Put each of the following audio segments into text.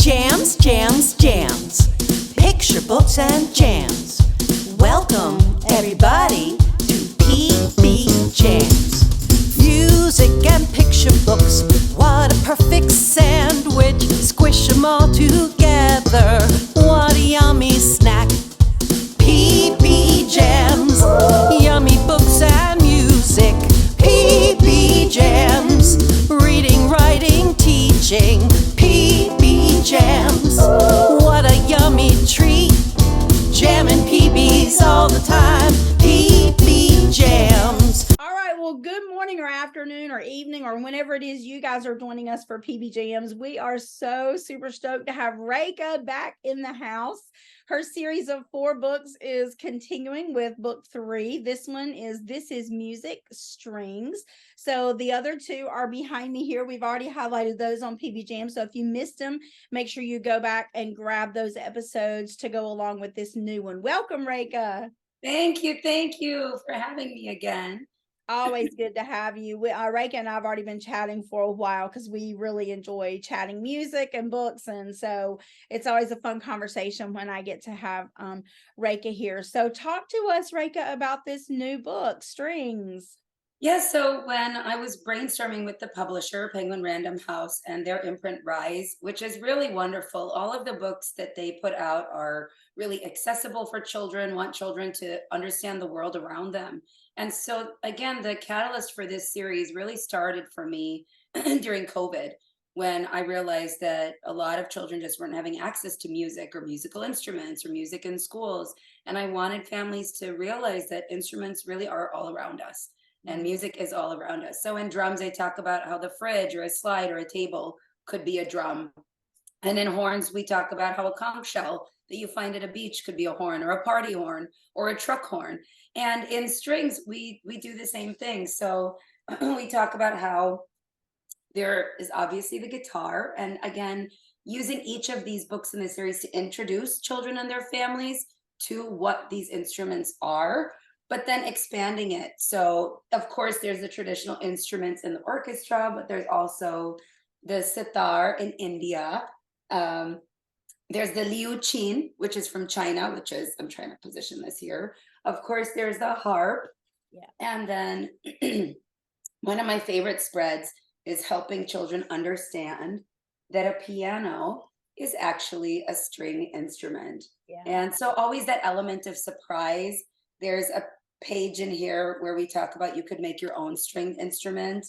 Jams, jams, jams. Picture books and jams. Welcome, everybody, to PBJamz. Music and picture books, what a perfect sandwich. Squish them all together, what a yummy snack. PBJamz, yummy books and music. PBJamz, reading, writing, teaching. PBJamz, what a yummy treat. Jamming PBs all the time. PBJamz. All right, well, good morning or afternoon or evening or whenever it is you guys are joining us for PBJamz. We are so super stoked to have Rekha back in the house. Her series of 4 books is continuing with book 3. This one is This Is Music, Strings. So the other 2 are behind me here. We've already highlighted those on PBJamz. So if you missed them, make sure you go back and grab those episodes to go along with this new one. Welcome, Rekha. Thank you for having me again. Always good to have you. Rekha and I have already been chatting for a while because we really enjoy chatting music and books. And so it's always a fun conversation when I get to have Rekha here. So talk to us, Rekha, about this new book, Strings. Yeah, so when I was brainstorming with the publisher, Penguin Random House, and their imprint Rise, which is really wonderful, all of the books that they put out are really accessible for children, want children to understand the world around them. And so, again, the catalyst for this series really started for me during COVID, when I realized that a lot of children just weren't having access to music or musical instruments or music in schools. And I wanted families to realize that instruments really are all around us. And music is all around us. So in drums, I talk about how the fridge or a slide or a table could be a drum. And in horns, we talk about how a conch shell that you find at a beach could be a horn, or a party horn, or a truck horn. And in strings, we do the same thing. So we talk about how there is obviously the guitar. And again, using each of these books in the series to introduce children and their families to what these instruments are, but then expanding it. So of course, there's the traditional instruments in the orchestra, but there's also the sitar in India. There's the liu qin, which is from China, which is, I'm trying to position this here. Of course, there's the harp. Yeah. And then one of my favorite spreads is helping children understand that a piano is actually a string instrument. Yeah. And so always that element of surprise. There's a page in here where we talk about you could make your own string instrument.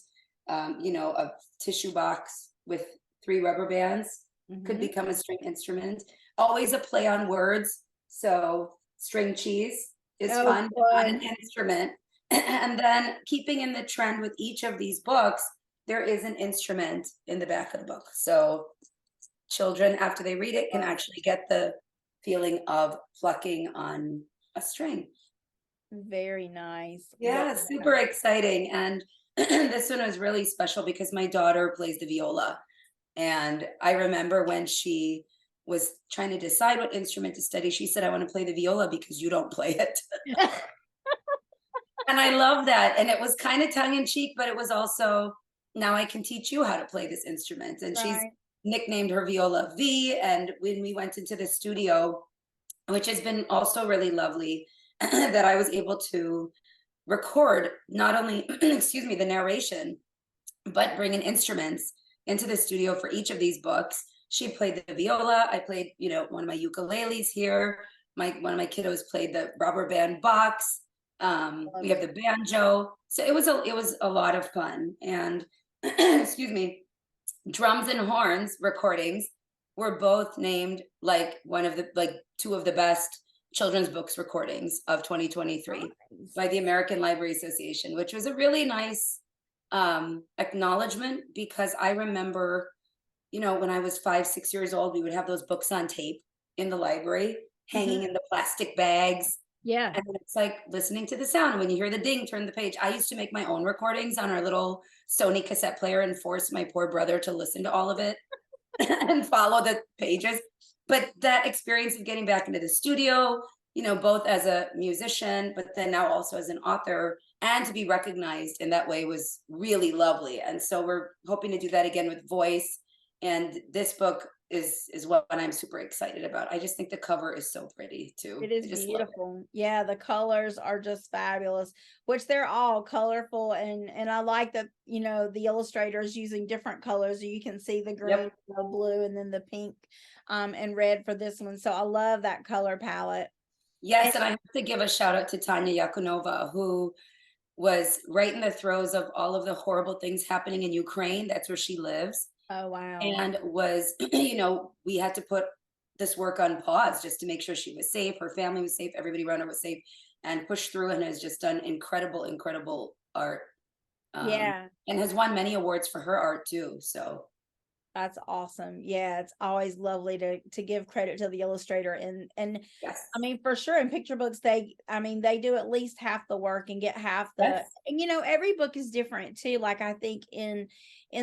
A tissue box with 3 rubber bands could become a string instrument. Always a play on words. So string cheese is fun, but not an instrument. And then keeping in the trend with each of these books, there is an instrument in the back of the book. So children, after they read it, can actually get the feeling of plucking on a string. Very nice. Yeah, super exciting. And this one was really special because my daughter plays the viola. And I remember when she was trying to decide what instrument to study, she said, I want to play the viola because you don't play it. And I love that. And it was kind of tongue in cheek, but it was also, now I can teach you how to play this instrument. And she's nicknamed her viola V. And when we went into the studio, which has been also really lovely, that I was able to record not only, the narration, but bring in instruments into the studio for each of these books. She played the viola. I played, one of my ukuleles here. One of my kiddos played the rubber band box. We have the banjo. So it was a lot of fun. And drums and horns recordings were both named like one of the 2 of the best children's books recordings of 2023 by the American Library Association, which was a really nice acknowledgement, because I remember, when I was 5, 6 years old, we would have those books on tape in the library, hanging in the plastic bags. Yeah. And it's like listening to the sound. When you hear the ding, turn the page. I used to make my own recordings on our little Sony cassette player and force my poor brother to listen to all of it and follow the pages. But that experience of getting back into the studio, both as a musician, but then now also as an author, and to be recognized in that way was really lovely. And so we're hoping to do that again with voice. And this book is what I'm super excited about. I just think the cover is so pretty too. It is I just love it. beautiful. Yeah, the colors are just fabulous, which they're all colorful, and I like that, the illustrators using different colors. You can see the green, Yep. the blue, and then the pink and red for this one. So I love that color palette. And Yes, and I have to give a shout out to Tanya Yakunova, who was right in the throes of all of the horrible things happening in Ukraine. That's where she lives. oh wow. And was, we had to put this work on pause just to make sure she was safe, her family was safe, everybody around her was safe, and pushed through and has just done incredible, incredible art. Yeah. And has won many awards for her art too. So That's awesome. Yeah, it's always lovely to give credit to the illustrator, and yes, I mean, for sure in picture books they do at least half the work and get half the, yes, and every book is different too. Like I think in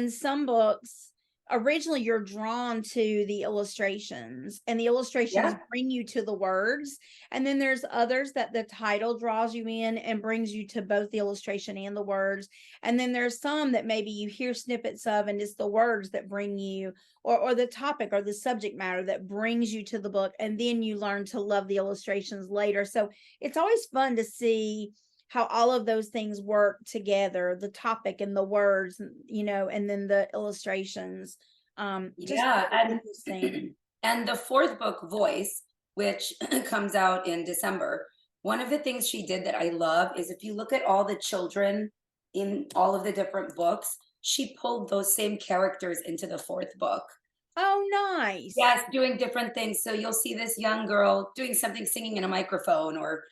some books originally you're drawn to the illustrations, and the illustrations yeah. bring you to the words, and then there's others that the title draws you in and brings you to both the illustration and the words. And then there's some that maybe you hear snippets of, and it's the words that bring you, or the topic or the subject matter that brings you to the book. And then you learn to love the illustrations later. So it's always fun to see how all of those things work together, the topic and the words, and then the illustrations. Just Yeah, really interesting. and the fourth book, Voice, which comes out in December, one of the things she did that I love is if you look at all the children in all of the different books, she pulled those same characters into the fourth book. Oh, nice. Yes, doing different things. So you'll see this young girl doing something, singing in a microphone, or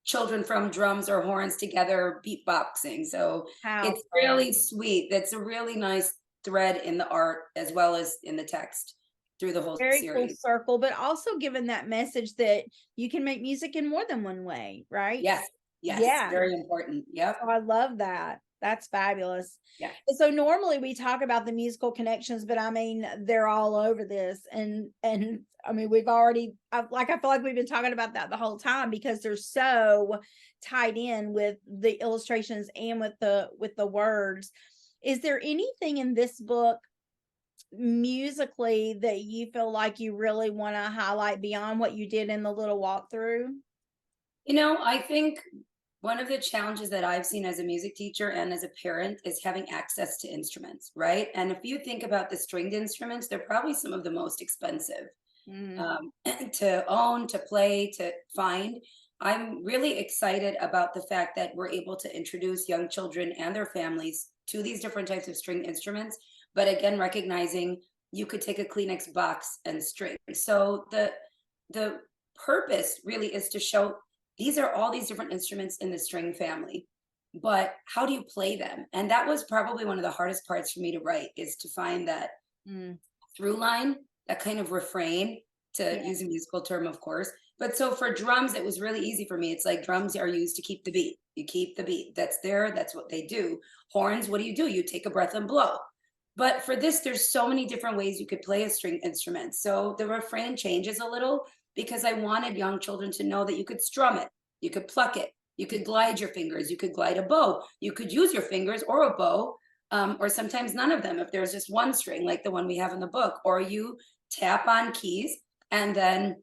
children from drums or horns together beatboxing. So How it's fun. really sweet. That's a really nice thread in the art as well as in the text through the whole Very full series. circle, but also given that message that you can make music in more than one way, right? Yes, yes, Yeah. very important. Yep. Oh, I love that. That's fabulous. Yeah. And so normally we talk about the musical connections, but I mean they're all over this, and I mean we've already I feel like we've been talking about that the whole time because they're so tied in with the illustrations and with the words. Is there anything in this book musically that you feel like you really want to highlight beyond what you did in the little walkthrough? I think one of the challenges that I've seen as a music teacher and as a parent is having access to instruments, right? And if you think about the stringed instruments, they're probably some of the most expensive Mhm. to own, to play, to find. I'm really excited about the fact that we're able to introduce young children and their families to these different types of string instruments, but again, recognizing you could take a Kleenex box and string. So the purpose really is to show these are all these different instruments in the string family, but how do you play them? And that was probably one of the hardest parts for me to write, is to find that Mm. through line, that kind of refrain, to Yeah. use a musical term, of course. But so for drums, it was really easy for me. It's like drums are used to keep the beat. You keep the beat. That's there. That's what they do. Horns, what do? You take a breath and blow. But for this, there's so many different ways you could play a string instrument. So the refrain changes a little because I wanted young children to know that you could strum it, you could pluck it, you could glide your fingers, you could glide a bow, you could use your fingers or a bow, or sometimes none of them if there's just one string like the one we have in the book, or you tap on keys and then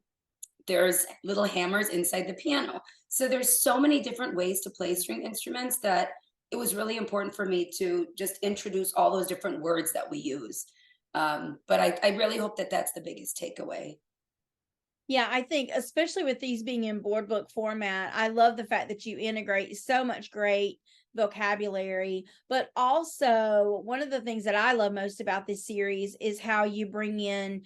there's little hammers inside the piano. So there's so many different ways to play string instruments that it was really important for me to just introduce all those different words that we use. But I really hope that that's the biggest takeaway. Yeah, I think especially with these being in board book format, I love the fact that you integrate so much great vocabulary, but also one of the things that I love most about this series is how you bring in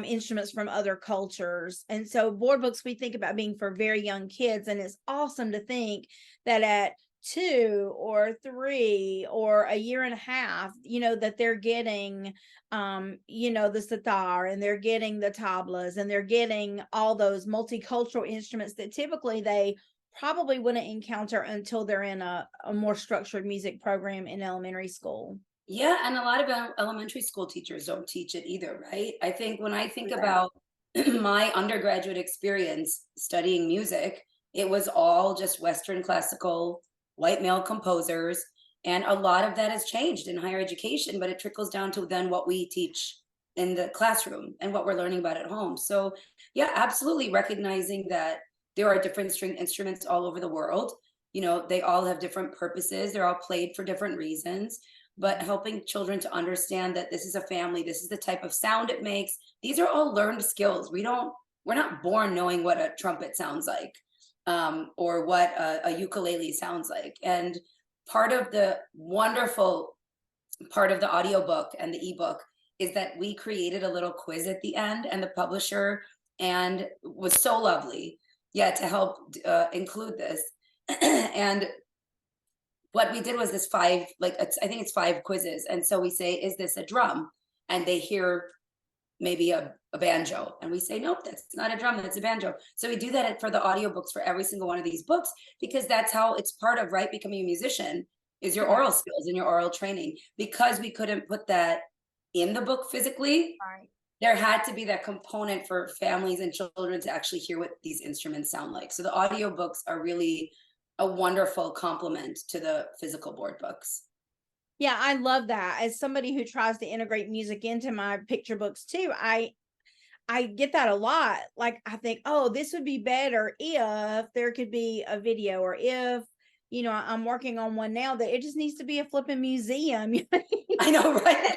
instruments from other cultures. And so board books we think about being for very young kids, and it's awesome to think that at 2 or 3 or a year and a half, that they're getting the sitar, and they're getting the tablas, and they're getting all those multicultural instruments that typically they probably wouldn't encounter until they're in a more structured music program in elementary school. Yeah, and a lot of elementary school teachers don't teach it either, right? I think when I think True that. about my undergraduate experience studying music, it was all just Western classical, white male composers. And a lot of that has changed in higher education, but it trickles down to then what we teach in the classroom and what we're learning about at home. So yeah, absolutely recognizing that there are different string instruments all over the world. You know, they all have different purposes. They're all played for different reasons, but helping children to understand that this is a family, this is the type of sound it makes. These are all learned skills. We're not born knowing what a trumpet sounds like, or what a ukulele sounds like. And part of the wonderful part of the audiobook and the ebook is that we created a little quiz at the end, and the publisher and was so lovely, yeah, to help include this. And what we did was this five, like I think it's 5 quizzes, and so we say, is this a drum? And they hear maybe a banjo, and we say, nope, that's not a drum, that's a banjo. So we do that for the audiobooks for every single one of these books, because that's how it's part of, right, becoming a musician is your oral skills and your oral training. Because we couldn't put that in the book physically, Right. there had to be that component for families and children to actually hear what these instruments sound like. So the audiobooks are really a wonderful complement to the physical board books. Yeah, I love that. As somebody who tries to integrate music into my picture books too, I get that a lot. Like, I think, oh, this would be better if there could be a video, or if, you know, I'm working on one now that it just needs to be a flipping museum. I know, right?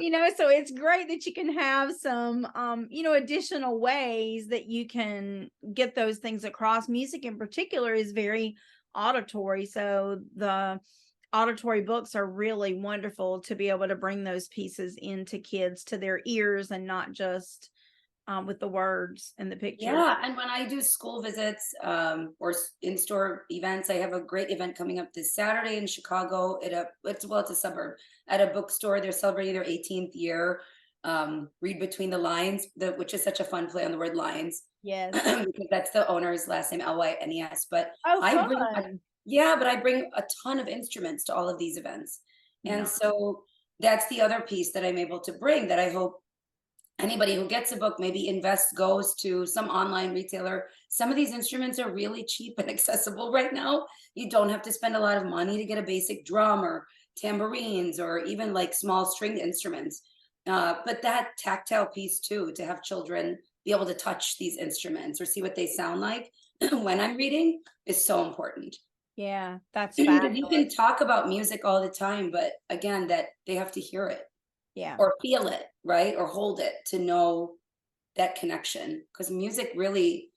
You know, so it's great that you can have some, you know, additional ways that you can get those things across. Music in particular is very auditory. So the auditory books are really wonderful to be able to bring those pieces into kids, to their ears, and not just with the words and the pictures. Yeah, and when I do school visits or in-store events, I have a great event coming up this Saturday in Chicago at it's a suburb, at a bookstore. They're celebrating their 18th year. Read Between the Lines, which is such a fun play on the word lines. Yes. Because that's the owner's last name, Lynes. But Oh, I bring fun. but I bring a ton of instruments to all of these events. And Nice. so that's the other piece that I'm able to bring, that I hope anybody who gets a book maybe goes to some online retailer. Some of these instruments are really cheap and accessible right now. You don't have to spend a lot of money to get a basic drum or tambourines, or even like small stringed instruments. But that tactile piece too, to have children be able to touch these instruments or see what they sound like when I'm reading, is so important. Yeah, that's You fabulous. can talk about music all the time, but again, that they have to hear it. Yeah. Or feel it, right? Or hold it to know that connection. Because music really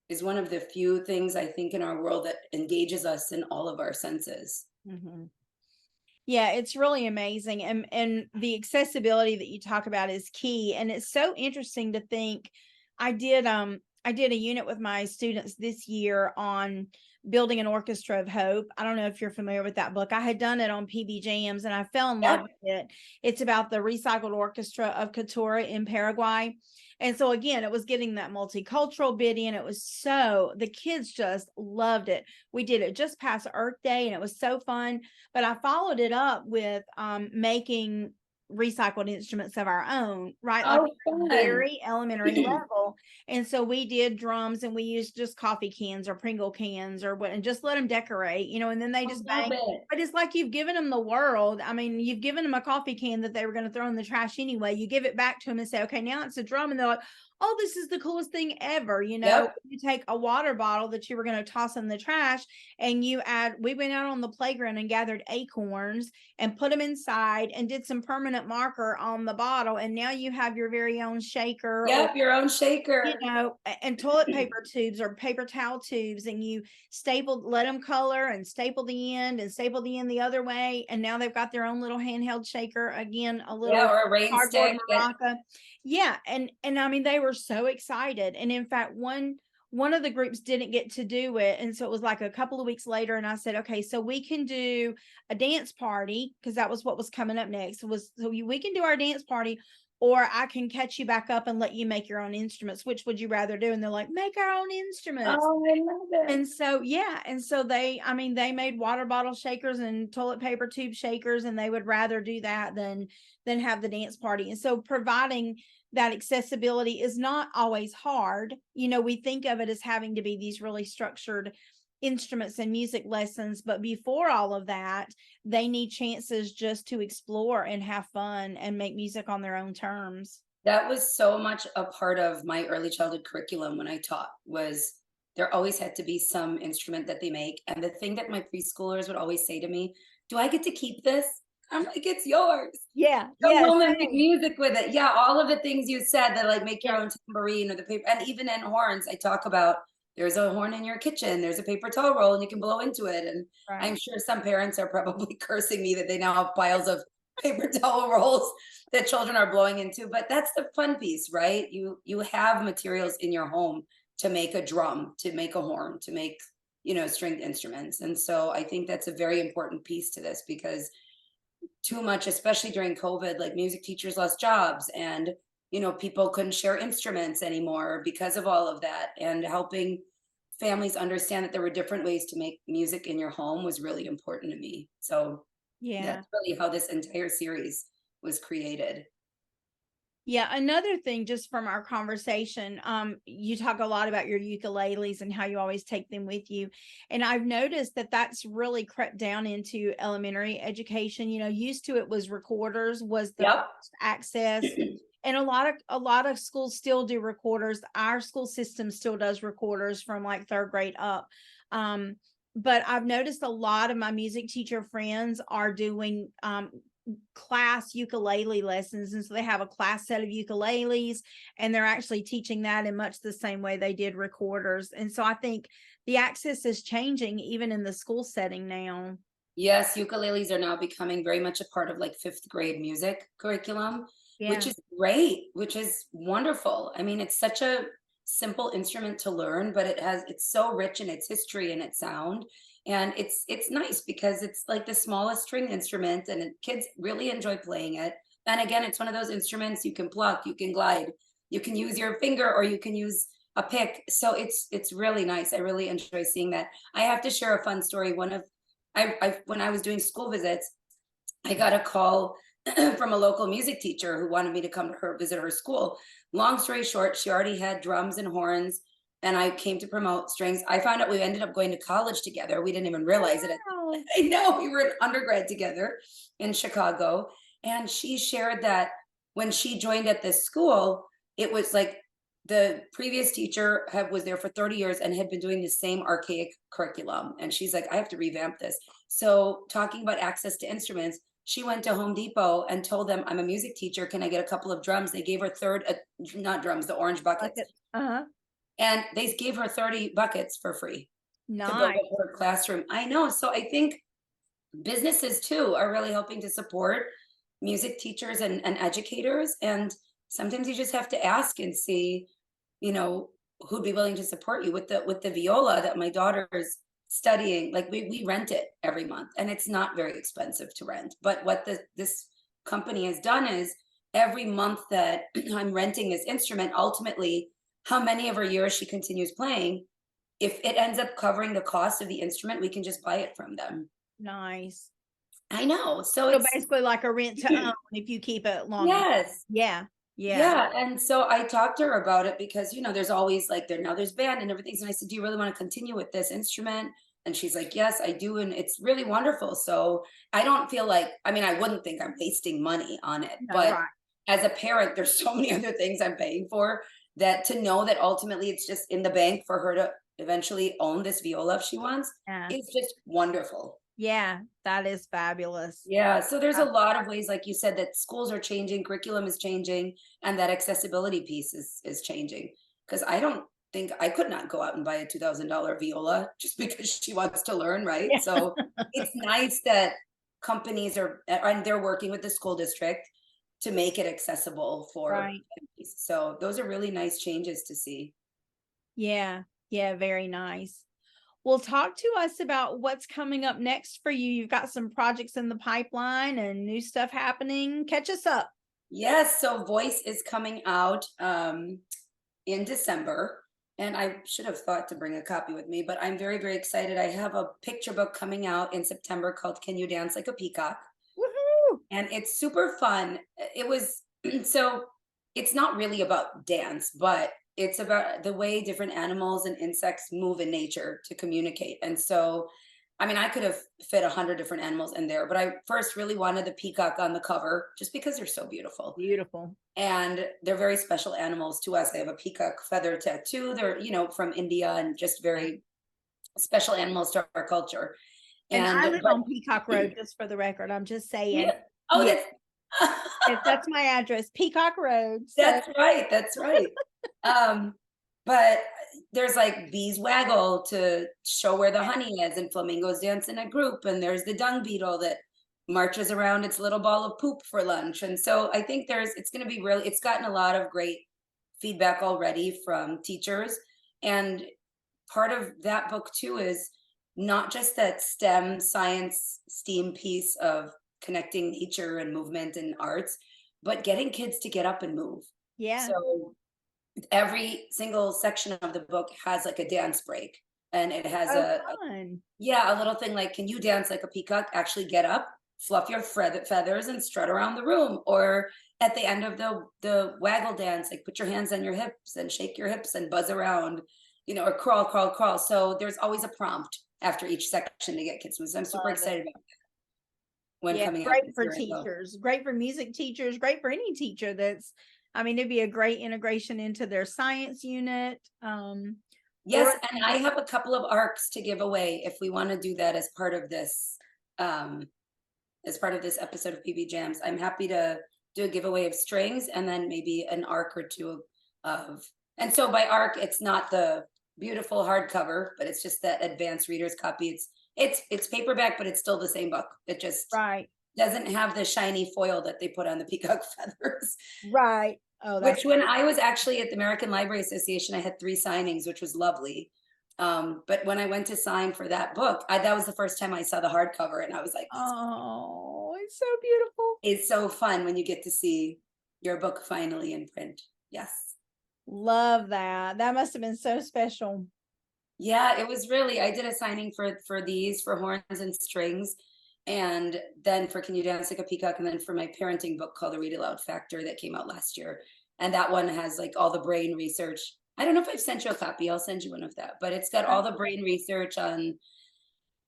is one of the few things, I think, in our world that engages us in all of our senses. Mm-hmm. Yeah, it's really amazing. And the accessibility that you talk about is key. And it's so interesting to think. I did a unit with my students this year on building an orchestra of hope. I don't know if you're familiar with that book. I had done it on PBJamz and I fell in love with it. It's about the recycled orchestra of Catora in Paraguay. And so again, it was getting that multicultural bit in. It was the kids just loved it. We did it just past Earth Day and it was so fun. But I followed it up with making recycled instruments of our own, right? Like very elementary level. And so we did drums, and we used just coffee cans or Pringle cans or what, and just let them decorate, you know, and then they just bang. But it's like you've given them the world. I mean, you've given them a coffee can that they were going to throw in the trash anyway. You give it back to them and say, okay, now it's a drum. And they're like, oh, this is the coolest thing ever. You know, you take a water bottle that you were going to toss in the trash, and we went out on the playground and gathered acorns and put them inside and did some permanent marker on the bottle. And now you have your very own shaker. Yep, your own shaker. You know, and toilet paper tubes or paper towel tubes, and you let them color and staple the end the other way. And now they've got their own little handheld shaker, again, a little or a rain stick. Yeah. And I mean, they were so excited. And in fact, one of the groups didn't get to do it. And so it was like a couple of weeks later. And I said, okay, so we can do a dance party, because that was what was coming up next. So we can do our dance party, or I can catch you back up and let you make your own instruments. Which would you rather do? And they're like, make our own instruments. Oh, I love it. And so, yeah. And so they made water bottle shakers and toilet paper tube shakers, and they would rather do that than have the dance party. And so providing that accessibility is not always hard. You know, we think of it as having to be these really structured instruments and music lessons, but before all of that, they need chances just to explore and have fun and make music on their own terms. That was so much a part of my early childhood curriculum when I taught, was there always had to be some instrument that they make. And the thing that my preschoolers would always say to me, do I get to keep this? I'm like, it's yours. Yeah. Come Yeah. home and make music with it. Yeah, all of the things you said, that like make your own tambourine or the paper, and even in horns, I talk about there's a horn in your kitchen, there's a paper towel roll, and you can blow into it. And Right. I'm sure some parents are probably cursing me that they now have piles of paper towel rolls that children are blowing into. But that's the fun piece, right? You have materials in your home to make a drum, to make a horn, to make, stringed instruments. And so I think that's a very important piece to this, because too much, especially during COVID, like music teachers lost jobs, and people couldn't share instruments anymore because of all of that. And helping families understand that there were different ways to make music in your home was really important to me. So Yeah. that's really how this entire series was created. Yeah, another thing, just from our conversation, you talk a lot about your ukuleles and how you always take them with you. And I've noticed that that's really crept down into elementary education. Used to it was recorders was the Yep. first access. And a lot of schools still do recorders. Our school system still does recorders from like third grade up. But I've noticed a lot of my music teacher friends are doing class ukulele lessons, and so they have a class set of ukuleles, and they're actually teaching that in much the same way they did recorders. And so I think the access is changing even in the school setting now. Yes, ukuleles are now becoming very much a part of like 5th grade music curriculum, which is great, which is wonderful. I mean, it's such a simple instrument to learn, but it's so rich in its history and its sound. And it's nice because it's like the smallest string instrument, and kids really enjoy playing it. And again, it's one of those instruments you can pluck, you can glide, you can use your finger, or you can use a pick. So it's really nice. I really enjoy seeing that. I have to share a fun story. When I was doing school visits, I got a call from a local music teacher who wanted me to come to visit her school. Long story short, she already had drums and horns, and I came to promote strings. I found out we ended up going to college together. We didn't even realize it. I know, we were in undergrad together in Chicago. And she shared that when she joined at this school, it was like the previous teacher was there for 30 years and had been doing the same archaic curriculum. And she's like, I have to revamp this. So talking about access to instruments, she went to Home Depot and told them, I'm a music teacher. Can I get a couple of drums? They gave her not drums, the orange buckets. Uh-huh. And they gave her 30 buckets for free to build Nice. up her classroom. I know. So I think businesses too are really helping to support music teachers and educators. And sometimes you just have to ask and see, who'd be willing to support you with the viola that my daughter's studying. Like we rent it every month, and it's not very expensive to rent. But what this company has done is every month that I'm renting this instrument, ultimately, how many of her years she continues playing, if it ends up covering the cost of the instrument, we can just buy it from them. Nice. I know. So So it's basically like a rent to own if you keep it long. yes. Yeah. Yeah. And so I talked to her about it because, there's always like there's band and everything. And I said, do you really want to continue with this instrument? And she's like, yes, I do. And it's really wonderful. So I don't feel like, I wouldn't think I'm wasting money on it, but right. As a parent, there's so many other things I'm paying for, that to know that ultimately it's just in the bank for her to eventually own this viola if she wants, it's just wonderful. Yeah, that is fabulous. Yeah, so there's a lot of ways, like you said, that schools are changing, curriculum is changing, and that accessibility piece is changing. Because I don't think I could not go out and buy a $2,000 viola just because she wants to learn, right? Yeah. So it's nice that companies and they're working with the school district to make it accessible for families. So those are really nice changes to see. Yeah, very nice. Well, talk to us about what's coming up next for you. You've got some projects in the pipeline and new stuff happening. Catch us up. Yes, so Voice is coming out in December, and I should have thought to bring a copy with me, but I'm very, very excited. I have a picture book coming out in September called Can You Dance Like a Peacock? Woohoo! And it's super fun. It was so it's not really about dance, but it's about the way different animals and insects move in nature to communicate. And so, I mean, I could have fit 100 different animals in there, but I first really wanted the peacock on the cover just because they're so beautiful. Beautiful. And they're very special animals to us. They have a peacock feather tattoo. They're, from India, and just very special animals to our culture. And I live But on Peacock Road, just for the record. I'm just saying. yeah. Oh, Yes, that's that's my address, Peacock Road. So that's right. That's right. But there's like bees waggle to show where the honey is, and flamingos dance in a group, and there's the dung beetle that marches around its little ball of poop for lunch. And so I think it's going to be really, it's gotten a lot of great feedback already from teachers. And part of that book too is not just that STEM science STEAM piece of connecting nature and movement and arts, but getting kids to get up and move. yeah. So every single section of the book has like a dance break, and it has Oh, fun. a little thing like, can you dance like a peacock? Actually get up, fluff your feathers and strut around the room. Or at the end of the waggle dance, like put your hands on your hips and shake your hips and buzz around, or crawl, crawl, crawl. So there's always a prompt after each section to get kids moving. So I'm super Love excited about that when Yeah, coming out great this for year as well. teachers, great for music teachers, great for any teacher that's, I mean, it'd be a great integration into their science unit. Yes, or- and I have a couple of arcs to give away if we want to do that as part of this episode of PBJamz. I'm happy to do a giveaway of strings, and then maybe an arc or two of, and so by arc, it's not the beautiful hardcover, but it's just that advanced reader's copy. It's paperback, but it's still the same book. It just Right, doesn't have the shiny foil that they put on the peacock feathers. right. Oh, that's Which, when I was actually at the American Library Association, I had 3 signings, which was lovely. But when I went to sign for that book, that was the first time I saw the hardcover, and I was like, oh, it's so beautiful. it's so fun when you get to see your book finally in print. Yes. Love that. That must have been so special. Yeah, it was really, I did a signing for horns and strings, and then for Can You Dance Like a Peacock, and then for my parenting book called The Read Aloud Factor that came out last year. And that one has like all the brain research. I don't know if I've sent you a copy. I'll send you one of that, but it's got all the brain research on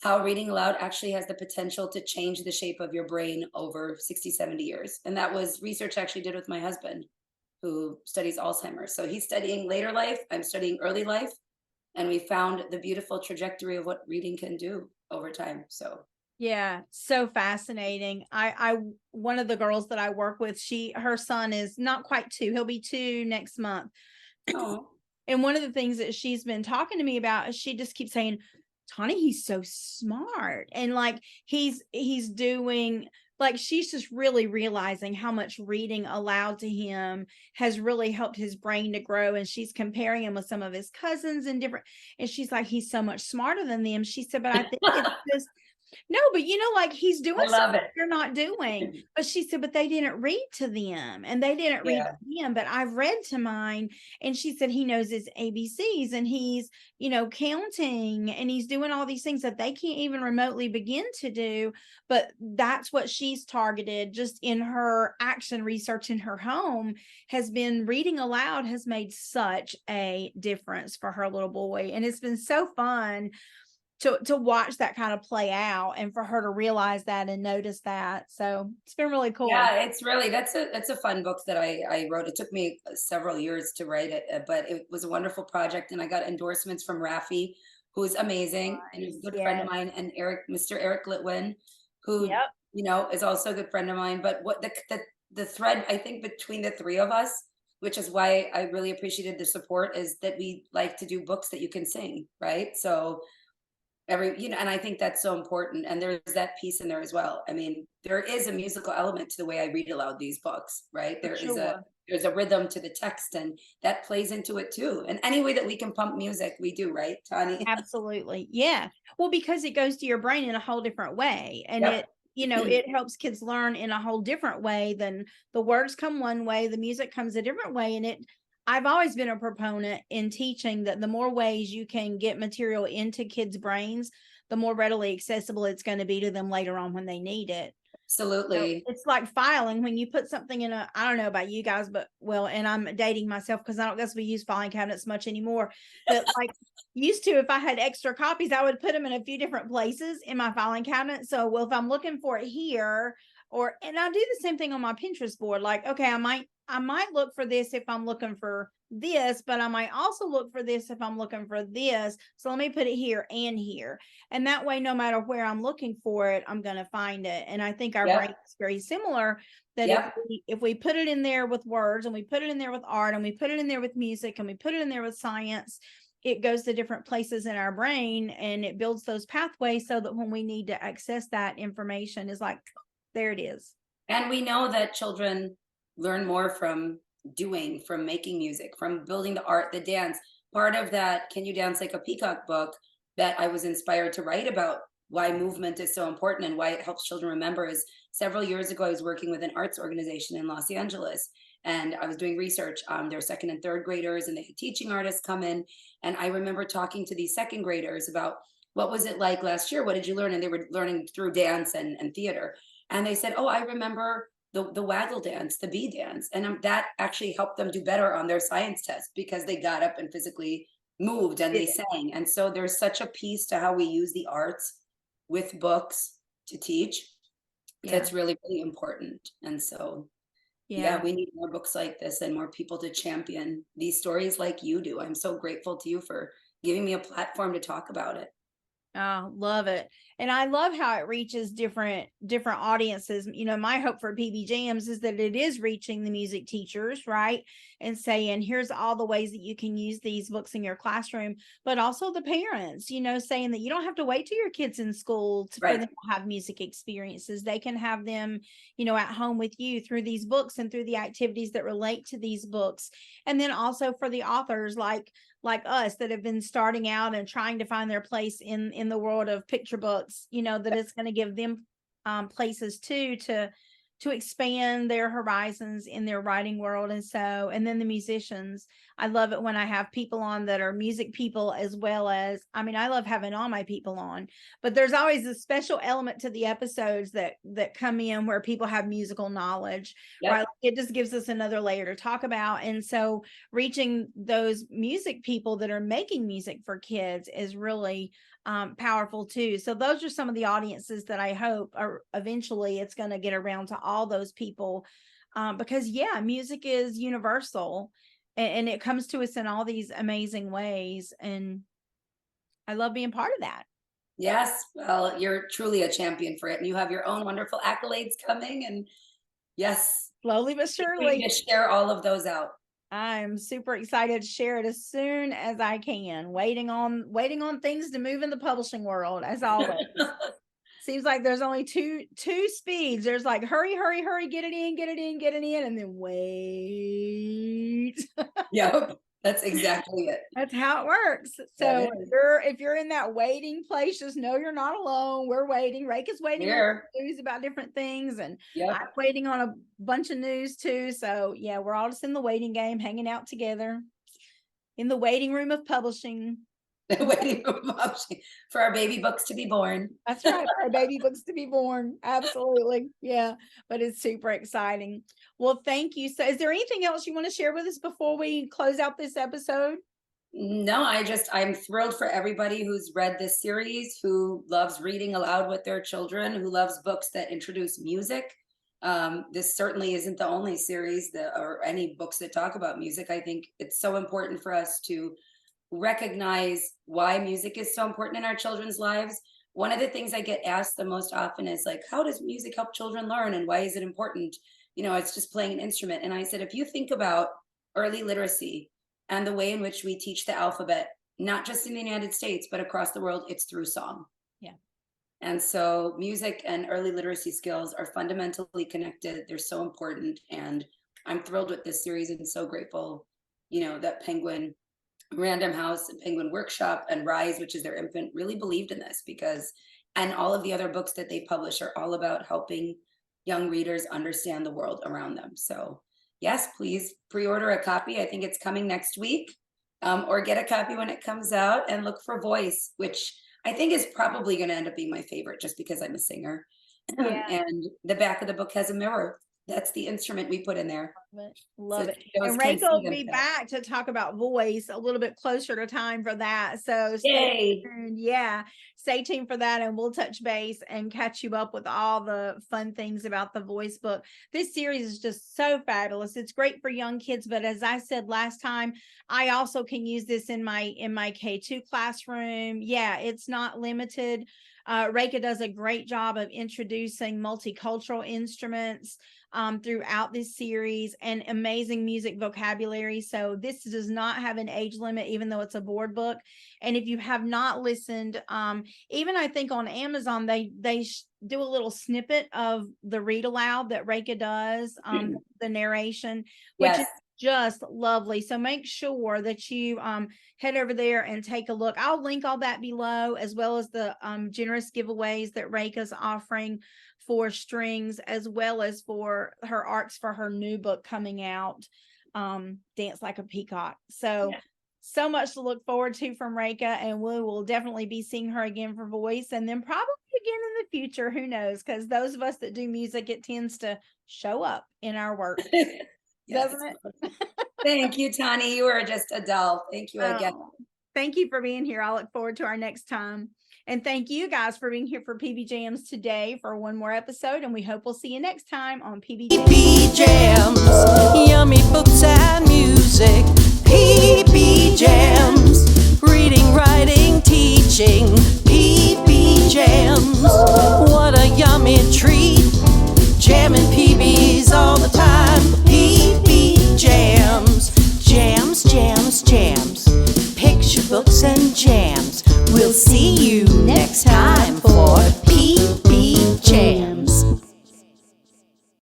how reading aloud actually has the potential to change the shape of your brain over 60, 70 years. And that was research I actually did with my husband, who studies Alzheimer's. So he's studying later life, I'm studying early life. And we found the beautiful trajectory of what reading can do over time. So Yeah, so fascinating. I one of the girls that I work with, her son is not quite 2. He'll be 2 next month. oh, And one of the things that she's been talking to me about is she just keeps saying, Tawny, he's so smart. And like he's doing, like, she's just really realizing how much reading aloud to him has really helped his brain to grow. And she's comparing him with some of his cousins and she's like, he's so much smarter than them. She said, but I think it's just no, but like he's doing something you're not doing. But she said, but they didn't read to them, and they didn't read to him. But I've read to mine. And she said he knows his ABCs, and he's, counting, and he's doing all these things that they can't even remotely begin to do. But that's what she's targeted just in her action research in her home, has been reading aloud has made such a difference for her little boy. And it's been so fun to watch that kind of play out, and for her to realize that and notice that. So it's been really cool. Yeah, it's really, that's a fun book that I wrote. It took me several years to write it, but it was a wonderful project, and I got endorsements from Raffi, who's amazing, and he's a good friend of mine, and Mr. Eric Litwin, who is also a good friend of mine. But what the thread, I think, between the 3 of us, which is why I really appreciated the support, is that we like to do books that you can sing, right? So and I think that's so important. And there's that piece in there as well. I mean, there is a musical element to the way I read aloud these books, right? There's a rhythm to the text, and that plays into it too. And any way that we can pump music, we do, right, Tawny? Absolutely. Yeah. Well, because it goes to your brain in a whole different way. And it helps kids learn in a whole different way than the words come one way, the music comes a different way. And I've always been a proponent in teaching that the more ways you can get material into kids' brains, the more readily accessible it's going to be to them later on when they need it. Absolutely. It's like filing when you put something in a, I don't know about you guys, but well, and I'm dating myself because I don't guess we use filing cabinets much anymore. But like used to, if I had extra copies, I would put them in a few different places in my filing cabinet. So, well, if I'm looking for it here, or and I do the same thing on my Pinterest board. Like, okay, I might look for this if I'm looking for this, but I might also look for this if I'm looking for this. So let me put it here and here. And that way, no matter where I'm looking for it, I'm going to find it. And I think our brain is very similar, that if we put it in there with words, and we put it in there with art, and we put it in there with music, and we put it in there with science, it goes to different places in our brain, and it builds those pathways so that when we need to access that information, is like, there it is. And we know that children learn more from doing, from making music, from building the art, the dance. Part of that Can You Dance Like a Peacock book that I was inspired to write about why movement is so important and why it helps children remember is several years ago, I was working with an arts organization in Los Angeles, and I was doing research on their second and third graders, and they had teaching artists come in. And I remember talking to these second graders about what was it like last year? What did you learn? And they were learning through dance and theater. And they said, oh, I remember the waggle dance, the bee dance. And that actually helped them do better on their science test because they got up and physically moved and they sang. And so there's such a piece to how we use the arts with books to teach. That's really, really important. And so, we need more books like this and more people to champion these stories like you do. I'm so grateful to you for giving me a platform to talk about it. Oh, love it. And I love how it reaches different audiences. You know, my hope for PBJamz is that it is reaching the music teachers, right? And saying, here's all the ways that you can use these books in your classroom, but also the parents, you know, saying that you don't have to wait till your kids in school for them to have music experiences. They can have them, you know, at home with you through these books and through the activities that relate to these books. And then also for the authors like us that have been starting out and trying to find their place in the world of picture books, you know, that it's going to give them places too to expand their horizons in their writing world. And then the musicians, I love it when I have people on that are music people, as well as, I mean, I love having all my people on, but there's always a special element to the episodes that come in where people have musical knowledge, right? It just gives us another layer to talk about. And so reaching those music people that are making music for kids is really powerful too. So those are some of the audiences that I hope are eventually it's going to get around to all those people, because music is universal, and it comes to us in all these amazing ways, and I love being part of that. Yes, well, you're truly a champion for it, and you have your own wonderful accolades coming, and slowly but surely to share all of those out. I'm super excited to share it as soon as I can. Waiting on things to move in the publishing world, as always. Seems like there's only two speeds. There's like hurry, get it in, and then wait. Yep, that's exactly it. That's how it works. So if you're in that waiting place, just know you're not alone. We're waiting. Rekha's waiting on news about different things, and I'm waiting on a bunch of news too. So we're all just in the waiting game, hanging out together in the waiting room of publishing. Waiting for our baby books to be born. That's right, our baby books to be born. Absolutely. Yeah, but it's super exciting. Well, thank you. So is there anything else you want to share with us before we close out this episode? No, I'm thrilled for everybody who's read this series, who loves reading aloud with their children, who loves books that introduce music. This certainly isn't the only series or any books that talk about music. I think it's so important for us to recognize why music is so important in our children's lives. One of the things I get asked the most often is like, how does music help children learn, and why is it important? You know, it's just playing an instrument. And I said, if you think about early literacy and the way in which we teach the alphabet, not just in the United States, but across the world, it's through song. Yeah. And so music and early literacy skills are fundamentally connected. They're so important. And I'm thrilled with this series and so grateful, you know, that Penguin Random House and Penguin Workshop and Rise, which is their imprint, really believed in this, and all of the other books that they publish are all about helping young readers understand the world around them. So yes, please pre-order a copy. I think it's coming next week, or get a copy when it comes out, and look for Voice, which I think is probably going to end up being my favorite just because I'm a singer. Yeah. And the back of the book has a mirror. That's the instrument we put in there. Love So it. kiddos And can Rekha see will be themselves. back to talk about voice a little bit closer to time for that. So stay Yay. tuned. Yeah, stay tuned for that, and we'll touch base and catch you up with all the fun things about the voice book. This series is just so fabulous. It's great for young kids, but as I said last time, I also can use this in my K2 classroom. Yeah, it's not limited. Rekha does a great job of introducing multicultural instruments throughout this series, and amazing music vocabulary. So this does not have an age limit, even though it's a board book. And if you have not listened, even I think on Amazon, they do a little snippet of the read aloud that Rekha does, the narration, which is Yes. just lovely. So make sure that you head over there and take a look. I'll link all that below, as well as the generous giveaways that Rekha's offering for strings, as well as for her arcs for her new book coming out, Dance Like a Peacock. So Yeah. so much to look forward to from Rekha, and we will definitely be seeing her again for voice, and then probably again in the future. Who knows? Because those of us that do music, it tends to show up in our work. Yes. Doesn't it? Thank you, Tani. You are just a doll. Thank you again. Oh, thank you for being here. I look forward to our next time. And thank you guys for being here for PBJamz today for one more episode. And we hope we'll see you next time on PBJamz. PBJamz, yummy books and music. PBJamz, reading, writing.